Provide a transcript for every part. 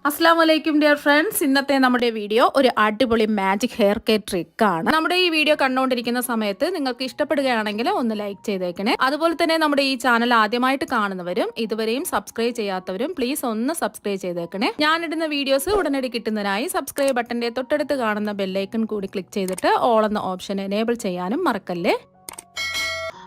അസ്സലാമലൈക്കും dear friends, ഇന്നത്തെ നമ്മുടെ വീഡിയോ ഒരു അടിപൊളി മാജിക് ഹെയർ കെയർ ട്രിക്കാണ്. നമ്മുടെ ഈ വീഡിയോ കണ്ടുകൊണ്ടിരിക്കുന്ന സമയത്ത് നിങ്ങൾക്ക് ഇഷ്ടപ്പെടുകയാണെങ്കിൽ ഒന്ന് ലൈക്ക് ചെയ്തേക്കണേ. അതുപോലെ തന്നെ നമ്മുടെ ഈ ചാനൽ ആദ്യമായിട്ട് കാണുന്നവരും ഇതുവരെയും സബ്സ്ക്രൈബ് ചെയ്യാത്തവരും പ്ലീസ് ഒന്ന് സബ്സ്ക്രൈബ് ചെയ്തേക്കണേ. ഞാനിടുന്ന വീഡിയോസ് ഉടനടി കിട്ടുന്നതിനായി സബ്സ്ക്രൈബ് ബട്ടന്റെ തൊട്ടടുത്ത് കാണുന്ന ബെല്ലൈക്കൺ കൂടി ക്ലിക്ക് ചെയ്തിട്ട് ഓൾ എന്ന ഓപ്ഷൻ എനേബിൾ ചെയ്യാനും മറക്കല്ലേ.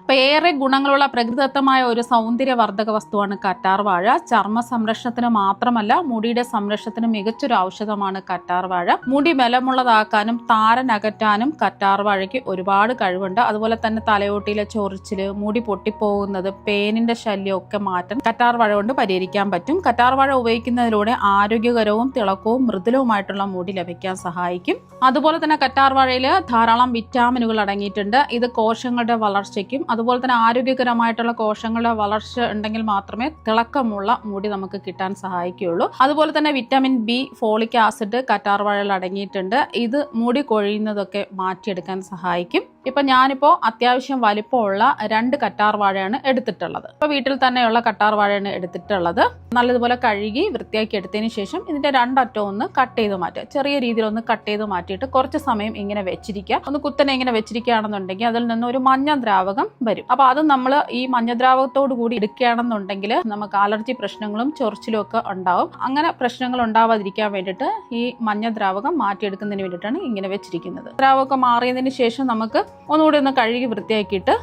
അപ്പോൾ ഏറെ ഗുണങ്ങളുള്ള പ്രകൃതിദത്തമായ ഒരു സൗന്ദര്യവർദ്ധക വസ്തുവാണ് കറ്റാർ വാഴ. ചർമ്മ സംരക്ഷണത്തിന് മാത്രമല്ല, മുടിയുടെ സംരക്ഷണത്തിന് മികച്ചൊരു ഔഷധമാണ് കറ്റാർ വാഴ. മുടി ബലമുള്ളതാക്കാനും താരനകറ്റാനും കറ്റാർ വാഴയ്ക്ക് ഒരുപാട് കഴിവുണ്ട്. അതുപോലെ തന്നെ തലയോട്ടിയിലെ ചൊറിച്ചില്, മുടി പൊട്ടിപ്പോകുന്നത്, പേനിന്റെ ശല്യം ഒക്കെ മാറ്റാൻ കറ്റാർ വാഴ കൊണ്ട് പരിഹരിക്കാൻ പറ്റും. കറ്റാർ വാഴ ഉപയോഗിക്കുന്നതിലൂടെ ആരോഗ്യകരവും തിളക്കവും മൃദുലവുമായിട്ടുള്ള മുടി ലഭിക്കാൻ സഹായിക്കും. അതുപോലെ തന്നെ കറ്റാർ വാഴയിൽ ധാരാളം വിറ്റാമിനുകൾ അടങ്ങിയിട്ടുണ്ട്. ഇത് കോശങ്ങളുടെ വളർച്ചയ്ക്കും അതുപോലെ തന്നെ ആരോഗ്യകരമായിട്ടുള്ള കോശങ്ങളുടെ വളർച്ച ഉണ്ടെങ്കിൽ മാത്രമേ തിളക്കമുള്ള മുടി നമുക്ക് കിട്ടാൻ സഹായിക്കുകയുള്ളൂ. അതുപോലെ തന്നെ വിറ്റാമിൻ ബി, ഫോളിക് ആസിഡ് കറ്റാർ വാഴയിൽ അടങ്ങിയിട്ടുണ്ട്. ഇത് മുടി കൊഴിയുന്നതൊക്കെ മാറ്റിയെടുക്കാൻ സഹായിക്കും. ഇപ്പം ഞാനിപ്പോൾ അത്യാവശ്യം വലിപ്പമുള്ള 2 കറ്റാർ വാഴയാണ് എടുത്തിട്ടുള്ളത്. ഇപ്പോൾ വീട്ടിൽ തന്നെയുള്ള കറ്റാർ വാഴയാണ് എടുത്തിട്ടുള്ളത്. നല്ലതുപോലെ കഴുകി വൃത്തിയാക്കി എടുത്തതിന് ശേഷം ഇതിൻ്റെ 2 അറ്റവും ഒന്ന് കട്ട് ചെയ്ത് മാറ്റുക. ചെറിയ രീതിയിൽ ഒന്ന് കട്ട് ചെയ്ത് മാറ്റിയിട്ട് കുറച്ച് സമയം ഇങ്ങനെ വെച്ചിരിക്കുക. ഒന്ന് കുത്തനെ ഇങ്ങനെ വെച്ചിരിക്കുകയാണെന്നുണ്ടെങ്കിൽ അതിൽ നിന്ന് ഒരു മഞ്ഞ ദ്രാവകം വരും. അപ്പോൾ അത് നമ്മൾ ഈ മഞ്ഞദ്രാവകത്തോടു കൂടി എടുക്കുകയാണെന്നുണ്ടെങ്കിൽ നമുക്ക് അലർജി പ്രശ്നങ്ങളും ചൊറിച്ചിലും ഒക്കെ ഉണ്ടാവും. അങ്ങനെ പ്രശ്നങ്ങൾ ഉണ്ടാവാതിരിക്കാൻ വേണ്ടിയിട്ട് ഈ മഞ്ഞദ്രാവകം മാറ്റിയെടുക്കുന്നതിന് വേണ്ടിയിട്ടാണ് ഇങ്ങനെ വെച്ചിരിക്കുന്നത്. ദ്രാവകം മാറിയതിന് ശേഷം നമുക്ക് ഒന്നുകൂടി ഒന്ന് കഴുകി വൃത്തിയാക്കിയിട്ട്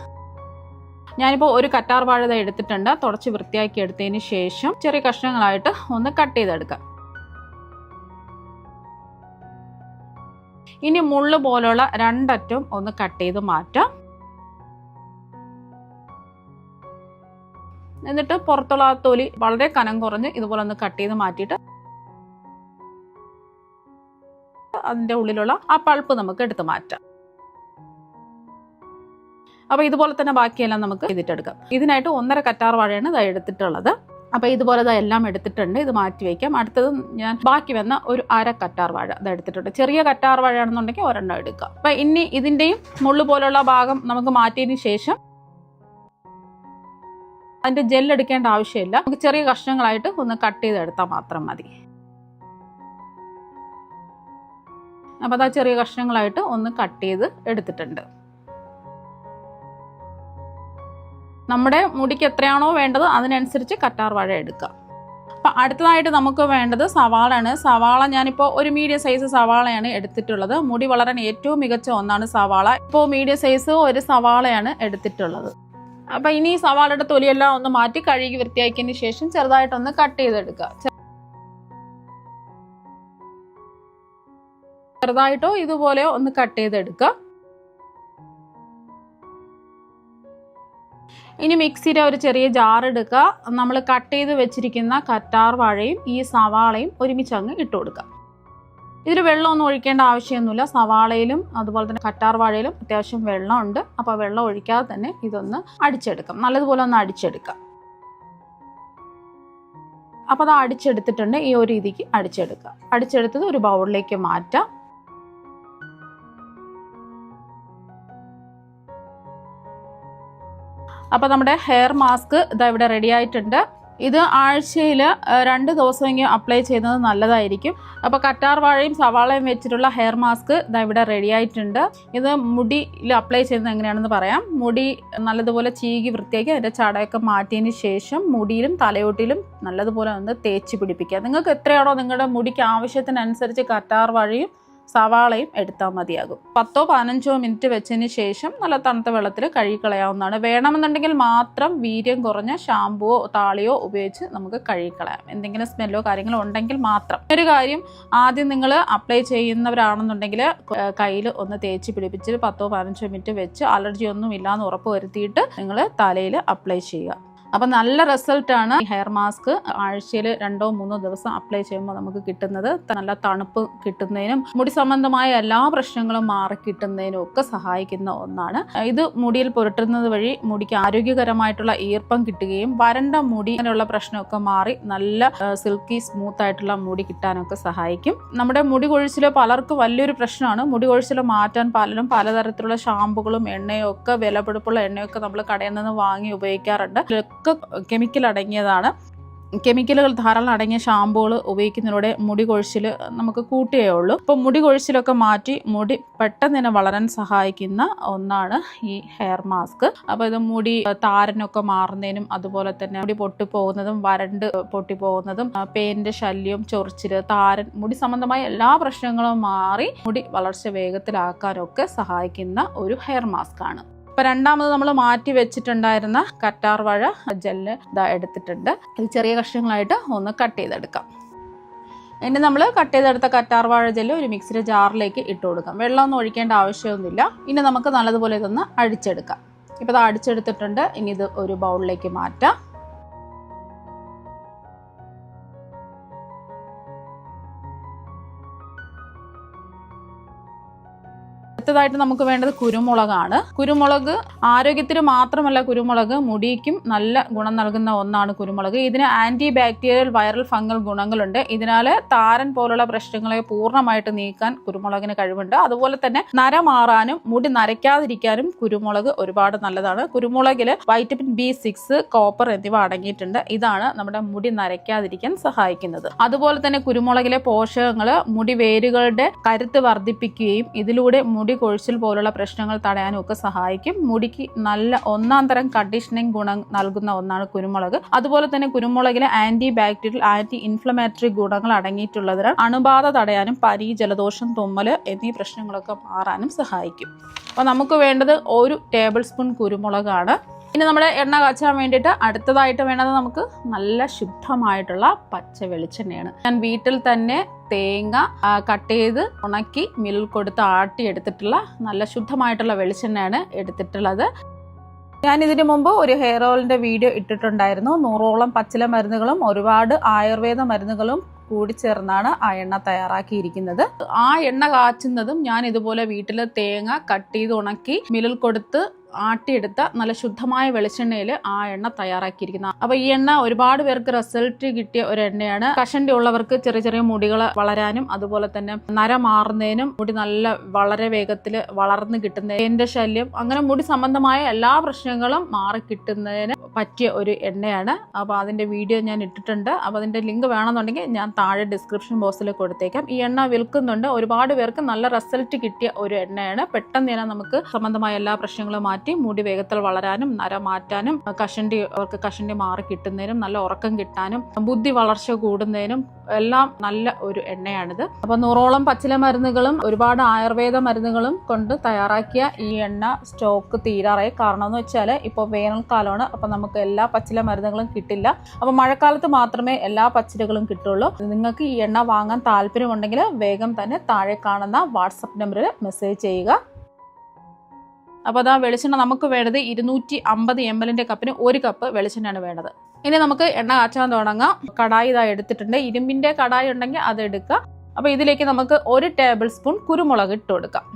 ഞാനിപ്പോൾ ഒരു കറ്റാർ വാഴ എടുത്തിട്ടുണ്ട്. തുടച്ച് വൃത്തിയാക്കി എടുത്തതിന് ശേഷം ചെറിയ കഷ്ണങ്ങളായിട്ട് ഒന്ന് കട്ട് ചെയ്തെടുക്കാം. ഇനി മുള്ളു പോലുള്ള 2 അറ്റവും ഒന്ന് കട്ട് ചെയ്ത് മാറ്റാം. എന്നിട്ട് പുറത്തുള്ള തൊലി വളരെ കനം കുറഞ്ഞ് ഇതുപോലെ ഒന്ന് കട്ട് ചെയ്ത് മാറ്റിയിട്ട് അതിൻ്റെ ഉള്ളിലുള്ള ആ പൾപ്പ് നമുക്ക് എടുത്ത് മാറ്റാം. അപ്പോൾ ഇതുപോലെ തന്നെ ബാക്കിയെല്ലാം നമുക്ക് ചെയ്തിട്ടെടുക്കാം. ഇതിനായിട്ട് 1.5 കറ്റാർ വാഴയാണ് ഇത് എടുത്തിട്ടുള്ളത്. അപ്പോൾ ഇതുപോലെ എല്ലാം എടുത്തിട്ടുണ്ട്. ഇത് മാറ്റി വയ്ക്കാം. അടുത്തത് ഞാൻ ബാക്കി വന്ന ഒരു 1/2 കറ്റാർ വാഴ ഇത് എടുത്തിട്ടുണ്ട്. ചെറിയ കറ്റാർ വാഴയാണെന്നുണ്ടെങ്കിൽ 1 എടുക്കുക. അപ്പോൾ ഇനി ഇതിൻ്റെയും മുള്ളു പോലുള്ള ഭാഗം നമുക്ക് മാറ്റിയതിന് ശേഷം അതിൻ്റെ ജെൽ എടുക്കേണ്ട ആവശ്യമില്ല. നമുക്ക് ചെറിയ കഷ്ണങ്ങളായിട്ട് ഒന്ന് കട്ട് ചെയ്തെടുത്താൽ മാത്രം മതി. അപ്പോൾ അത് ചെറിയ കഷ്ണങ്ങളായിട്ട് ഒന്ന് കട്ട് ചെയ്ത് എടുത്തിട്ടുണ്ട്. നമ്മുടെ മുടിക്ക് എത്രയാണോ വേണ്ടത് അതിനനുസരിച്ച് കറ്റാർ വാഴ എടുക്കുക. അപ്പം അടുത്തതായിട്ട് നമുക്ക് വേണ്ടത് സവാളയാണ്. സവാള ഞാനിപ്പോൾ ഒരു മീഡിയം സൈസ് സവാളയാണ് എടുത്തിട്ടുള്ളത്. മുടി വളരാൻ ഏറ്റവും മികച്ച ഒന്നാണ് സവാള. ഇപ്പോൾ മീഡിയം സൈസ് ഒരു സവാളയാണ് എടുത്തിട്ടുള്ളത്. അപ്പം ഇനി സവാളയുടെ തൊലിയെല്ലാം ഒന്ന് മാറ്റി കഴുകി വൃത്തിയാക്കിയതിന് ശേഷം ചെറുതായിട്ടൊന്ന് കട്ട് ചെയ്തെടുക്കുക. ചെറുതായിട്ടോ ഇതുപോലെ ഒന്ന് കട്ട് ചെയ്തെടുക്കുക. ഇനി മിക്സിയുടെ ഒരു ചെറിയ ജാർ എടുക്കുക. നമ്മൾ കട്ട് ചെയ്ത് വെച്ചിരിക്കുന്ന കറ്റാർ വാഴയും ഈ സവാളയും ഒരുമിച്ച് അങ്ങ് ഇട്ട് കൊടുക്കുക. ഇതിൽ വെള്ളമൊന്നും ഒഴിക്കേണ്ട ആവശ്യമൊന്നുമില്ല. സവാളയിലും അതുപോലെ തന്നെ കറ്റാർ വാഴയിലും അത്യാവശ്യം വെള്ളമുണ്ട്. അപ്പോൾ വെള്ളം ഒഴിക്കാതെ തന്നെ ഇതൊന്ന് അടിച്ചെടുക്കാം. നല്ലതുപോലെ ഒന്ന് അടിച്ചെടുക്കാം. അപ്പോൾ അത് അടിച്ചെടുത്തിട്ടുണ്ട്. ഈ ഒരു രീതിക്ക് അടിച്ചെടുക്കുക. അടിച്ചെടുത്തത് ഒരു ബൗളിലേക്ക് മാറ്റാം. അപ്പോൾ നമ്മുടെ ഹെയർ മാസ്ക് ഇതാ ഇവിടെ റെഡി ആയിട്ടുണ്ട്. ഇത് ആഴ്ചയിൽ 2 ദിവസമെങ്കിലും അപ്ലൈ ചെയ്യുന്നത് നല്ലതായിരിക്കും. അപ്പോൾ കറ്റാർ വാഴയും സവാളയും വെച്ചിട്ടുള്ള ഹെയർ മാസ്ക് ഇതാ ഇവിടെ റെഡി ആയിട്ടുണ്ട്. ഇത് മുടിയിൽ അപ്ലൈ ചെയ്യുന്നത് എങ്ങനെയാണെന്ന് പറയാം. മുടി നല്ലതുപോലെ ചീകി വൃത്തിയാക്കി അതിൻ്റെ ചടയൊക്കെ മാറ്റിയതിന് ശേഷം മുടിയിലും തലയോട്ടിലും നല്ലതുപോലെ ഒന്ന് തേച്ച് പിടിപ്പിക്കുക. നിങ്ങൾക്ക് എത്രയാണോ നിങ്ങളുടെ മുടിക്ക് ആവശ്യത്തിനനുസരിച്ച് കറ്റാർ വാഴയും സവാളയും എടുത്താൽ മതിയാകും. 10-15 മിനിറ്റ് വെച്ചതിന് ശേഷം നല്ല തണുത്ത വെള്ളത്തിൽ കഴുകിക്കളയാവുന്നതാണ്. വേണമെന്നുണ്ടെങ്കിൽ മാത്രം വീര്യം കുറഞ്ഞ ഷാമ്പുവോ താളിയോ ഉപയോഗിച്ച് നമുക്ക് കഴുകിക്കളയാം. എന്തെങ്കിലും സ്മെല്ലോ കാര്യങ്ങളോ ഉണ്ടെങ്കിൽ മാത്രം. ഒരു കാര്യം, ആദ്യം നിങ്ങൾ അപ്ലൈ ചെയ്യുന്നവരാണെന്നുണ്ടെങ്കിൽ കയ്യിൽ ഒന്ന് തേച്ച് പിടിപ്പിച്ച് 10-15 മിനിറ്റ് വെച്ച് അലർജി ഒന്നും ഇല്ലാന്ന് ഉറപ്പ് വരുത്തിയിട്ട് നിങ്ങൾ തലയിൽ അപ്ലൈ ചെയ്യുക. അപ്പം നല്ല റിസൾട്ടാണ് ഈ ഹെയർ മാസ്ക് ആഴ്ചയിൽ 2-3 ദിവസം അപ്ലൈ ചെയ്യുമ്പോൾ നമുക്ക് കിട്ടുന്നത്. നല്ല തണുപ്പ് കിട്ടുന്നതിനും മുടി സംബന്ധമായ എല്ലാ പ്രശ്നങ്ങളും മാറി കിട്ടുന്നതിനും ഒക്കെ സഹായിക്കുന്ന ഒന്നാണ്. ഇത് മുടിയിൽ പുരട്ടുന്നത് വഴി മുടിക്ക് ആരോഗ്യകരമായിട്ടുള്ള ഈർപ്പം കിട്ടുകയും വരണ്ട മുടി അങ്ങനെയുള്ള പ്രശ്നമൊക്കെ മാറി നല്ല സിൽക്കി സ്മൂത്ത് ആയിട്ടുള്ള മുടി കിട്ടാനൊക്കെ സഹായിക്കും. നമ്മുടെ മുടി കൊഴിച്ചിൽ പലർക്കും വലിയൊരു പ്രശ്നമാണ്. മുടി കൊഴിച്ചിൽ മാറ്റാൻ പലരും പലതരത്തിലുള്ള ഷാമ്പുകളും എണ്ണയും ഒക്കെ വിലപിടിപ്പുള്ള എണ്ണയൊക്കെ നമ്മൾ കടയിൽ നിന്ന് വാങ്ങി ഉപയോഗിക്കാറുണ്ട്. ഒക്കെ കെമിക്കൽ അടങ്ങിയതാണ്. കെമിക്കലുകൾ ധാരാളം അടങ്ങിയ ഷാമ്പുകൾ ഉപയോഗിക്കുന്നതിലൂടെ മുടി കൊഴിച്ചിൽ നമുക്ക് കൂട്ടുകയേ ഉള്ളൂ. അപ്പോൾ മുടി കൊഴിച്ചിലൊക്കെ മാറ്റി മുടി പെട്ടെന്ന് തന്നെ വളരാൻ സഹായിക്കുന്ന ഒന്നാണ് ഈ ഹെയർ മാസ്ക്. അപ്പോൾ ഇത് മുടി താരനൊക്കെ മാറുന്നതിനും അതുപോലെ തന്നെ മുടി പൊട്ടിപ്പോകുന്നതും വരണ്ട് പൊട്ടിപ്പോകുന്നതും പേനിന്റെ ശല്യം, ചൊറിച്ചിൽ, താരൻ, മുടി സംബന്ധമായ എല്ലാ പ്രശ്നങ്ങളും മാറി മുടി വളർച്ച വേഗത്തിലാക്കാനൊക്കെ സഹായിക്കുന്ന ഒരു ഹെയർ മാസ്ക് ആണ്. ഇപ്പം രണ്ടാമത് നമ്മൾ മാറ്റി വെച്ചിട്ടുണ്ടായിരുന്ന കറ്റാർ വാഴ ജെല്ല് ഇതാ എടുത്തിട്ടുണ്ട്. ഇത് ചെറിയ കഷ്ണങ്ങളായിട്ട് ഒന്ന് കട്ട് ചെയ്തെടുക്കാം. ഇനി നമ്മൾ കട്ട് ചെയ്തെടുത്ത കറ്റാർ വാഴ ജെല്ല് ഒരു മിക്സിയുടെ ജാറിലേക്ക് ഇട്ട് കൊടുക്കാം. വെള്ളമൊന്നും ഒഴിക്കേണ്ട ആവശ്യമൊന്നുമില്ല. ഇനി നമുക്ക് നല്ലതുപോലെ ഇതൊന്ന് അടിച്ചെടുക്കാം. ഇപ്പോൾ ഇത് അടിച്ചെടുത്തിട്ടുണ്ട്. ഇനി ഇത് ഒരു ബൗളിലേക്ക് മാറ്റാം. അടുത്തതായിട്ട് നമുക്ക് വേണ്ടത് കുരുമുളകാണ്. കുരുമുളക് ആരോഗ്യത്തിന് മാത്രമല്ല, കുരുമുളക് മുടിക്കും നല്ല ഗുണം നൽകുന്ന ഒന്നാണ് കുരുമുളക്. ഇതിന് ആന്റി ബാക്ടീരിയൽ, വൈറൽ, ഫംഗൽ ഗുണങ്ങളുണ്ട്. ഇതിനാൽ താരൻ പോലുള്ള പ്രശ്നങ്ങളെ പൂർണ്ണമായിട്ട് നീക്കാൻ കുരുമുളകിന് കഴിവുണ്ട്. അതുപോലെ തന്നെ നര മാറാനും മുടി നരയ്ക്കാതിരിക്കാനും കുരുമുളക് ഒരുപാട് നല്ലതാണ്. കുരുമുളകിൽ വൈറ്റമിൻ B6, കോപ്പർ എന്നിവ അടങ്ങിയിട്ടുണ്ട്. ഇതാണ് നമ്മുടെ മുടി നരയ്ക്കാതിരിക്കാൻ സഹായിക്കുന്നത്. അതുപോലെ തന്നെ കുരുമുളകിലെ പോഷകങ്ങൾ മുടി വേരുകളുടെ കരുത്ത് വർദ്ധിപ്പിക്കുകയും ഇതിലൂടെ മുടി കൊഴിച്ചിൽ പോലുള്ള പ്രശ്നങ്ങൾ തടയാനും ഒക്കെ സഹായിക്കും. മുടിക്ക് നല്ല ഒന്നാം തരം കണ്ടീഷനിങ് ഗുണം നൽകുന്ന ഒന്നാണ് കുരുമുളക്. അതുപോലെ തന്നെ കുരുമുളകിലെ ആന്റി ബാക്ടീരിയൽ, ആന്റി ഇൻഫ്ലമേറ്ററി ഗുണങ്ങൾ അടങ്ങിയിട്ടുള്ളതിനാൽ അണുബാധ തടയാനും പനി, ജലദോഷം, തുമ്മൽ എന്നീ പ്രശ്നങ്ങളൊക്കെ മാറാനും സഹായിക്കും. അപ്പോൾ നമുക്ക് വേണ്ടത് 1 ടേബിൾ സ്പൂൺ കുരുമുളകാണ്. ഇനി നമ്മുടെ എണ്ണ കാച്ചാൻ വേണ്ടിയിട്ട് അടുത്തതായിട്ട് വേണ്ടത് നമുക്ക് നല്ല ശുദ്ധമായിട്ടുള്ള പച്ച വെളിച്ചെണ്ണയാണ്. ഞാൻ വീട്ടിൽ തന്നെ തേങ്ങ കട്ട് ചെയ്ത് ഉണക്കി മില്ലിൽ കൊടുത്ത് ആട്ടി എടുത്തിട്ടുള്ള നല്ല ശുദ്ധമായിട്ടുള്ള വെളിച്ചെണ്ണയാണ് എടുത്തിട്ടുള്ളത്. ഞാൻ ഇതിനു മുമ്പ് ഒരു ഹെയർ ഓയിലിൻ്റെ വീഡിയോ ഇട്ടിട്ടുണ്ടായിരുന്നു. 100ഓളം പച്ചില മരുന്നുകളും ഒരുപാട് ആയുർവേദ മരുന്നുകളും കൂടി ചേർന്നാണ് ആ എണ്ണ തയ്യാറാക്കിയിരിക്കുന്നത്. ആ എണ്ണ കാച്ചുന്നതും ഞാൻ ഇതുപോലെ വീട്ടിൽ തേങ്ങ കട്ട് ചെയ്ത് ഉണക്കി മില്ലിൽ കൊടുത്ത് ആട്ടിയെടുത്ത നല്ല ശുദ്ധമായ വെളിച്ചെണ്ണയിൽ ആ എണ്ണ തയ്യാറാക്കിയിരിക്കുന്നത്. അപ്പോൾ ഈ എണ്ണ ഒരുപാട് പേർക്ക് റിസൾട്ട് കിട്ടിയ ഒരു എണ്ണയാണ്. കഷണ്ടി ഉള്ളവർക്ക് ചെറിയ ചെറിയ മുടികൾ വളരാനും അതുപോലെ തന്നെ നര മാറുന്നതിനും മുടി നല്ല വളരെ വേഗത്തിൽ വളർന്നു കിട്ടുന്നതിന്റെ ശല്യം, അങ്ങനെ മുടി സംബന്ധമായ എല്ലാ പ്രശ്നങ്ങളും മാറി കിട്ടുന്നതിന് പറ്റിയ ഒരു എണ്ണയാണ്. അപ്പോൾ അതിന്റെ വീഡിയോ ഞാൻ ഇട്ടിട്ടുണ്ട്. അപ്പോൾ അതിന്റെ ലിങ്ക് വേണമെന്നുണ്ടെങ്കിൽ ഞാൻ താഴെ ഡിസ്ക്രിപ്ഷൻ ബോക്സിൽ കൊടുത്തേക്കാം. ഈ എണ്ണ വിൽക്കുന്നുണ്ട്. ഒരുപാട് പേർക്ക് നല്ല റിസൾട്ട് കിട്ടിയ ഒരു എണ്ണയാണ്. പെട്ടെന്ന് തന്നെ നമുക്ക് സംബന്ധമായ എല്ലാ പ്രശ്നങ്ങളും മാറ്റി മുടി വേഗത്തിൽ വളരാനും നര മാറ്റാനും അവർക്ക് കഷണ്ടി മാറി കിട്ടുന്നതിനും നല്ല ഉറക്കം കിട്ടാനും ബുദ്ധി വളർച്ച കൂടുന്നതിനും എല്ലാം നല്ല ഒരു എണ്ണയാണിത്. അപ്പോൾ 100ഓളം പച്ചില മരുന്നുകളും ഒരുപാട് ആയുർവേദ മരുന്നുകളും കൊണ്ട് തയ്യാറാക്കിയ ഈ എണ്ണ സ്റ്റോക്ക് തീരാറായി. കാരണം എന്ന് വെച്ചാൽ ഇപ്പോൾ വേനൽക്കാലമാണ്. അപ്പോൾ നമുക്ക് എല്ലാ പച്ചില മരുന്നുകളും കിട്ടില്ല. അപ്പോൾ മഴക്കാലത്ത് മാത്രമേ എല്ലാ പച്ചിലകളും കിട്ടുള്ളൂ. നിങ്ങൾക്ക് ഈ എണ്ണ വാങ്ങാൻ താല്പര്യമുണ്ടെങ്കിൽ വേഗം തന്നെ താഴെ കാണുന്ന വാട്സപ്പ് നമ്പറിൽ മെസ്സേജ് ചെയ്യുക. അപ്പോൾ അതാ വെളിച്ചെണ്ണ നമുക്ക് വേണ്ടത് 250 ml കപ്പിന് 1 കപ്പ് വെളിച്ചെണ്ണയാണ് വേണ്ടത്. ഇനി നമുക്ക് എണ്ണ കാച്ചാൻ തുടങ്ങാം. കടായി ഇതാ എടുത്തിട്ടുണ്ട്. ഇരുമ്പിൻ്റെ കടായി ഉണ്ടെങ്കിൽ അത് എടുക്കുക. അപ്പോൾ ഇതിലേക്ക് നമുക്ക് 1 ടേബിൾ സ്പൂൺ കുരുമുളക് ഇട്ട് കൊടുക്കാം.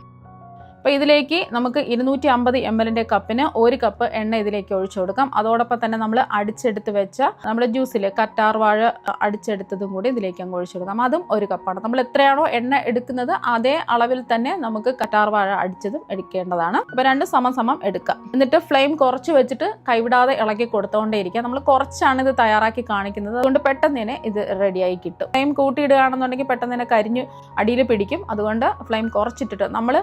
അപ്പോൾ ഇതിലേക്ക് നമുക്ക് 250 ml കപ്പിന് 1 കപ്പ് എണ്ണ ഇതിലേക്ക് ഒഴിച്ചു കൊടുക്കാം. അതോടൊപ്പം തന്നെ നമ്മൾ അടിച്ചെടുത്ത് വെച്ച നമ്മുടെ ജ്യൂസിൽ കറ്റാർ വാഴ അടിച്ചെടുത്തതും കൂടി ഇതിലേക്ക് അങ്ങ് ഒഴിച്ചു കൊടുക്കാം. അതും 1 കപ്പാണ്. നമ്മൾ എത്രയാണോ എണ്ണ എടുക്കുന്നത് അതേ അളവിൽ തന്നെ നമുക്ക് കറ്റാർ വാഴ അടിച്ചതും എടുക്കേണ്ടതാണ്. അപ്പോൾ 2 സമം എടുക്കുക. എന്നിട്ട് ഫ്ലെയിം കുറച്ച് വെച്ചിട്ട് കൈവിടാതെ ഇളക്കി കൊടുത്തുകൊണ്ടേ ഇരിക്കുക. നമ്മൾ കുറച്ചാണ് ഇത് തയ്യാറാക്കി കാണിക്കുന്നത്. അതുകൊണ്ട് പെട്ടെന്ന് തന്നെ ഇത് റെഡിയായി കിട്ടും. ഫ്ലെയിം കൂട്ടിയിടുകയാണെന്നുണ്ടെങ്കിൽ പെട്ടെന്ന് തന്നെ കരിഞ്ഞ് അടിയിൽ പിടിക്കും. അതുകൊണ്ട് ഫ്ലെയിം കുറച്ചിട്ടിട്ട് നമ്മൾ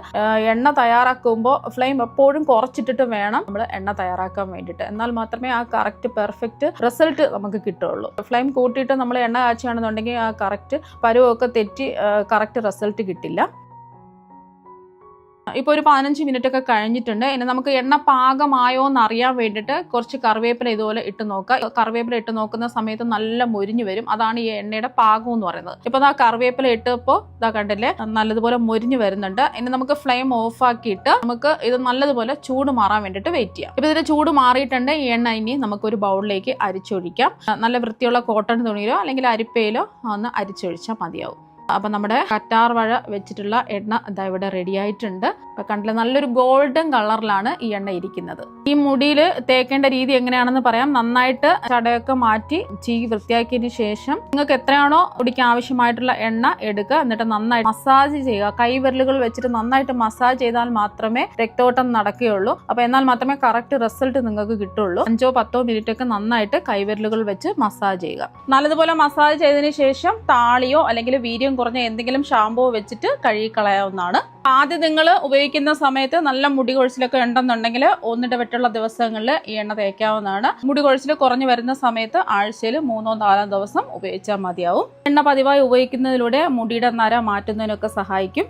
എണ്ണ തയ്യാറാക്കുമ്പോൾ ഫ്ലെയിം എപ്പോഴും കുറച്ചിട്ടിട്ട് വേണം നമ്മൾ എണ്ണ തയ്യാറാക്കാൻ വേണ്ടിയിട്ട്. എന്നാൽ മാത്രമേ ആ കറക്റ്റ് പെർഫെക്റ്റ് റിസൾട്ട് നമുക്ക് കിട്ടുള്ളൂ. ഫ്ലെയിം കൂട്ടിയിട്ട് നമ്മൾ എണ്ണ കാച്ചുകയാണെന്നുണ്ടെങ്കിൽ ആ കറക്റ്റ് പരുവമൊക്കെ തെറ്റി കറക്റ്റ് റിസൾട്ട് കിട്ടില്ല. ഇപ്പോൾ ഒരു 15 മിനിറ്റ് ഒക്കെ കഴിഞ്ഞിട്ടുണ്ട്. ഇനി നമുക്ക് എണ്ണ പാകമായോ എന്ന് അറിയാൻ വേണ്ടിയിട്ട് കുറച്ച് കറിവേപ്പില ഇതുപോലെ ഇട്ട് നോക്കുക. കറിവേപ്പില ഇട്ട് നോക്കുന്ന സമയത്ത് നല്ല മൊരിഞ്ഞു വരും. അതാണ് ഈ എണ്ണയുടെ പാകം എന്ന് പറയുന്നത്. ഇപ്പോൾ ആ കറിവേപ്പില ഇട്ടപ്പോൾ ഇതാ കണ്ടില്ലേ, നല്ലതുപോലെ മൊരിഞ്ഞു വരുന്നുണ്ട്. ഇനി നമുക്ക് ഫ്ലെയിം ഓഫ് ആക്കിയിട്ട് നമുക്ക് ഇത് നല്ലതുപോലെ ചൂട് മാറാൻ വേണ്ടിയിട്ട് വെയിറ്റ് ചെയ്യാം. ഇപ്പോൾ ഇതിന്റെ ചൂട് മാറിയിട്ടുണ്ട്. ഈ എണ്ണ ഇനി നമുക്കൊരു ബൗളിലേക്ക് അരിച്ചൊഴിക്കാം. നല്ല വൃത്തിയുള്ള കോട്ടൺ തുണിയിലോ അല്ലെങ്കിൽ അരിപ്പയിലോ ഒന്ന് അരിച്ചൊഴിച്ചാൽ മതിയാവും. അപ്പം നമ്മുടെ കറ്റാർ വാഴ വെച്ചിട്ടുള്ള എണ്ണ ഇതാ ഇവിടെ റെഡി ആയിട്ടുണ്ട്. അപ്പം കണ്ടില്ല, നല്ലൊരു ഗോൾഡൻ കളറിലാണ് ഈ എണ്ണ ഇരിക്കുന്നത്. ഈ മുടിയിൽ തേക്കേണ്ട രീതി എങ്ങനെയാണെന്ന് പറയാം. നന്നായിട്ട് ചടയൊക്കെ മാറ്റി ചീകി വൃത്തിയാക്കിയതിന് ശേഷം നിങ്ങൾക്ക് എത്രയാണോ മുടിക്ക് ആവശ്യമായിട്ടുള്ള എണ്ണ എടുക്കുക. എന്നിട്ട് നന്നായിട്ട് മസാജ് ചെയ്യുക. കൈവിരലുകൾ വെച്ചിട്ട് നന്നായിട്ട് മസാജ് ചെയ്താൽ മാത്രമേ രക്തോട്ടം നടക്കുകയുള്ളൂ. അപ്പോൾ എന്നാൽ മാത്രമേ കറക്റ്റ് റിസൾട്ട് നിങ്ങൾക്ക് കിട്ടുള്ളൂ. 5-10 മിനിറ്റ് ഒക്കെ നന്നായിട്ട് കൈവിരലുകൾ വെച്ച് മസാജ് ചെയ്യുക. നല്ലതുപോലെ മസാജ് ചെയ്തതിന് ശേഷം താളിയോ അല്ലെങ്കിൽ വീര്യം കുറഞ്ഞ എന്തെങ്കിലും ഷാമ്പൂ വെച്ചിട്ട് കഴുകിക്കളയാവുന്നതാണ്. ആദ്യം നിങ്ങൾ ഉപയോഗിക്കുന്ന സമയത്ത് നല്ല മുടി കൊഴിച്ചിലൊക്കെ ഉണ്ടെന്നുണ്ടെങ്കിൽ ഒന്നിടവിട്ടുള്ള ദിവസങ്ങളിൽ ഈ എണ്ണ തേക്കാവുന്നതാണ്. മുടി കൊഴിച്ചിൽ കുറഞ്ഞു വരുന്ന സമയത്ത് ആഴ്ചയിൽ 3-4 ദിവസം ഉപയോഗിച്ചാൽ മതിയാവും. എണ്ണ പതിവായി ഉപയോഗിക്കുന്നതിലൂടെ മുടിയുടെ നര മാറ്റുന്നതിനൊക്കെ സഹായിക്കും.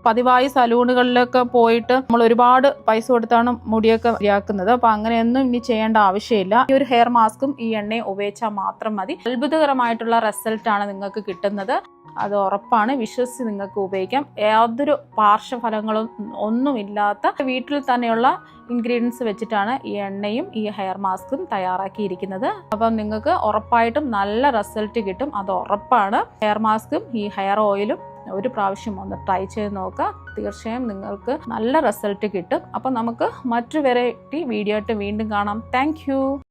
പതിവായി സലൂണുകളിലൊക്കെ പോയിട്ട് നമ്മൾ ഒരുപാട് പൈസ കൊടുത്താണ് മുടിയൊക്കെ ശരിയാക്കുന്നത്. അപ്പൊ അങ്ങനെയൊന്നും ഇനി ചെയ്യേണ്ട ആവശ്യമില്ല. ഈ ഒരു ഹെയർ മാസ്കും ഈ എണ്ണയും ഉപയോഗിച്ചാൽ മാത്രം മതി. അത്ഭുതകരമായിട്ടുള്ള റിസൾട്ടാണ് നിങ്ങൾക്ക് കിട്ടുന്നത്. അത് ഉറപ്പാണ്. വിശ്വസിച്ച് നിങ്ങൾക്ക് ഉപയോഗിക്കാം. യാതൊരു പാർശ്വഫലങ്ങളും ഒന്നുമില്ലാത്ത വീട്ടിൽ തന്നെയുള്ള ഇൻഗ്രീഡിയൻസ് വെച്ചിട്ടാണ് ഈ എണ്ണയും ഈ ഹെയർ മാസ്കും തയ്യാറാക്കിയിരിക്കുന്നത്. അപ്പം നിങ്ങൾക്ക് ഉറപ്പായിട്ടും നല്ല റിസൾട്ട് കിട്ടും. അത് ഉറപ്പാണ്. ഹെയർ മാസ്കും ഈ ഹെയർ ഓയിലും ഒരു പ്രാവശ്യം ഒന്ന് ട്രൈ ചെയ്ത് നോക്കുക. തീർച്ചയായും നിങ്ങൾക്ക് നല്ല റിസൾട്ട് കിട്ടും. അപ്പം നമുക്ക് മറ്റു വെറൈറ്റി വീഡിയോ ആയിട്ട് വീണ്ടും കാണാം. താങ്ക്